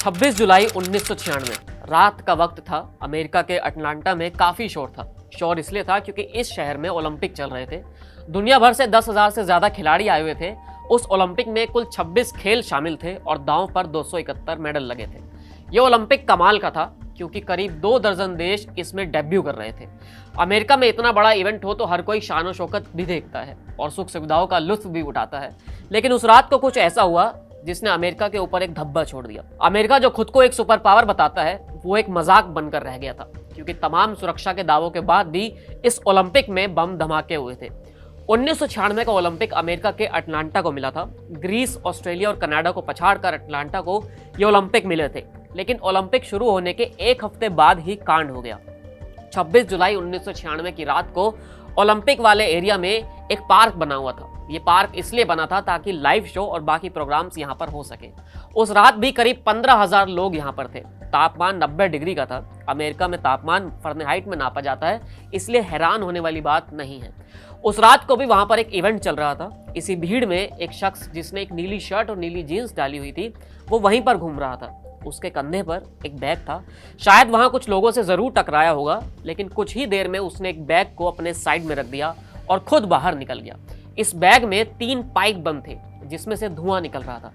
26 जुलाई 1996 रात का वक्त था। अमेरिका के अटलांटा में काफ़ी शोर था। शोर इसलिए था क्योंकि इस शहर में ओलंपिक चल रहे थे। दुनिया भर से 10,000 से ज़्यादा खिलाड़ी आए हुए थे। उस ओलंपिक में कुल 26 खेल शामिल थे और दांव पर 271 मेडल लगे थे। ये ओलंपिक कमाल का था क्योंकि करीब 2 दर्जन देश इसमें डेब्यू कर रहे थे। अमेरिका में इतना बड़ा इवेंट हो तो हर कोई शान और शौकत भी देखता है और सुख सुविधाओं का लुत्फ भी उठाता है। लेकिन उस रात को कुछ ऐसा हुआ जिसने अमेरिका के ऊपर एक धब्बा छोड़ दिया। अमेरिका जो खुद को एक सुपर पावर बताता है वो एक मजाक बनकर रह गया था, क्योंकि तमाम सुरक्षा के दावों के बाद भी इस ओलंपिक में बम धमाके हुए थे। 1996 का ओलंपिक अमेरिका के अटलांटा को मिला था। ग्रीस, ऑस्ट्रेलिया और कनाडा को पछाड़कर अटलांटा को ये ओलंपिक मिले थे। लेकिन ओलंपिक शुरू होने के एक हफ्ते बाद ही कांड हो गया। 26 जुलाई 1996 की रात को ओलंपिक वाले एरिया में एक पार्क बना हुआ था। ये पार्क इसलिए बना था ताकि लाइव शो और बाकी प्रोग्राम्स यहाँ पर हो सके। उस रात भी करीब 15,000 लोग यहाँ पर थे। तापमान 90 डिग्री का था। अमेरिका में तापमान फ़ारेनहाइट में नापा जाता है, इसलिए हैरान होने वाली बात नहीं है। उस रात को भी वहाँ पर एक इवेंट चल रहा था। इसी भीड़ में एक शख्स जिसने एक नीली शर्ट और नीली जीन्स डाली हुई थी वो वहीं पर घूम रहा था। उसके कंधे पर एक बैग था। शायद वहाँ कुछ लोगों से ज़रूर टकराया होगा, लेकिन कुछ ही देर में उसने एक बैग को अपने साइड में रख दिया और खुद बाहर निकल गया। इस बैग में 3 पाइप बम थे जिसमें से धुआं निकल रहा था।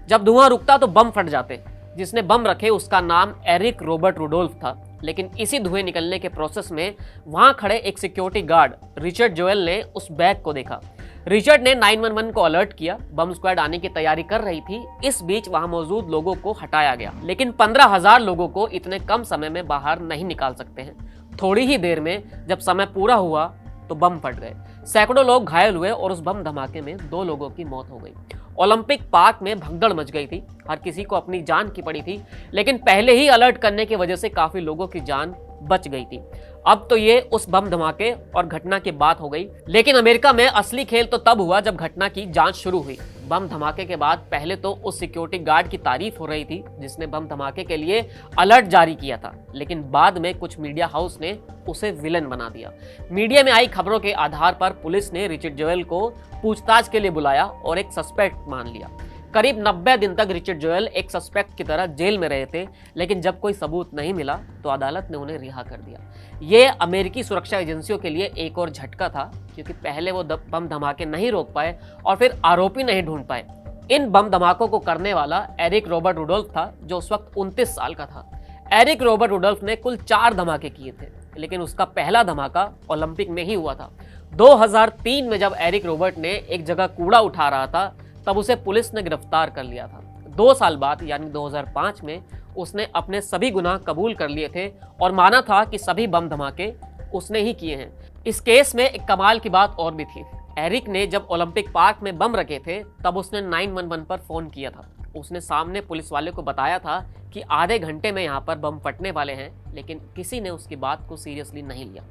जब धुआं रुकता तो बम फट जाते। जिसने बम रखे उसका नाम एरिक रॉबर्ट रुडोल्फ था। लेकिन इसी धुएं निकलने के प्रोसेस में वहां खड़े एक सिक्योरिटी गार्ड रिचर्ड जोएल ने उस बैग को देखा। रिचर्ड ने 911 को अलर्ट किया। बम स्क्वाड आने की तैयारी कर रही थी। इस बीच वहां मौजूद लोगों को हटाया गया, लेकिन 15,000 लोगों को इतने कम समय में बाहर नहीं निकाल सकते हैं। थोड़ी ही देर में जब समय पूरा हुआ तो बम फट गए। सैकड़ों लोग घायल हुए और उस बम धमाके में 2 लोगों की मौत हो गई। ओलंपिक पार्क में भगदड़ मच गई थी। हर किसी को अपनी जान की पड़ी थी, लेकिन पहले ही अलर्ट करने की वजह से काफी लोगों की जान बच गई थी। अब तो ये उस बम धमाके और घटना की बात हो गई, लेकिन अमेरिका में असली खेल तो तब हुआ जब घटना की जांच शुरू हुई। बम धमाके के बाद पहले तो उस सिक्योरिटी गार्ड की तारीफ हो रही थी जिसने बम धमाके के लिए अलर्ट जारी किया था, लेकिन बाद में कुछ मीडिया हाउस ने उसे विलन बना दिया। मीडिया में आई खबरों के आधार पर पुलिस ने रिचर्ड जोएल को पूछताछ के लिए बुलाया और एक सस्पेक्ट मान लिया। करीब 90 दिन तक रिचर्ड जोएल एक सस्पेक्ट की तरह जेल में रहे थे, लेकिन जब कोई सबूत नहीं मिला तो अदालत ने उन्हें रिहा कर दिया। ये अमेरिकी सुरक्षा एजेंसियों के लिए एक और झटका था, क्योंकि पहले वो बम धमाके नहीं रोक पाए और फिर आरोपी नहीं ढूंढ पाए। इन बम धमाकों को करने वाला एरिक रॉबर्ट रुडोल्फ था, जो उस वक्त 29 साल का था। एरिक रॉबर्ट रुडोल्फ ने कुल 4 धमाके किए थे, लेकिन उसका पहला धमाका ओलंपिक में ही हुआ था। 2003 में जब एरिक रॉबर्ट ने एक जगह कूड़ा उठा रहा था तब उसे पुलिस ने गिरफ्तार कर लिया था। 2 साल बाद यानी 2005 में उसने अपने सभी गुनाह कबूल कर लिए थे और माना था कि सभी बम धमाके उसने ही किए हैं। इस केस में एक कमाल की बात और भी थी। एरिक ने जब ओलंपिक पार्क में बम रखे थे तब उसने 911 पर फोन किया था। उसने सामने पुलिस वाले को बताया था कि आधे घंटे में यहाँ पर बम फटने वाले हैं, लेकिन किसी ने उसकी बात को सीरियसली नहीं लिया।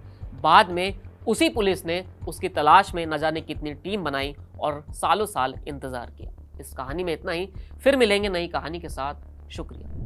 बाद में उसी पुलिस ने उसकी तलाश में न जाने कितनी टीम बनाई और सालों साल इंतजार किया। इस कहानी में इतना ही। फिर मिलेंगे नई कहानी के साथ। शुक्रिया।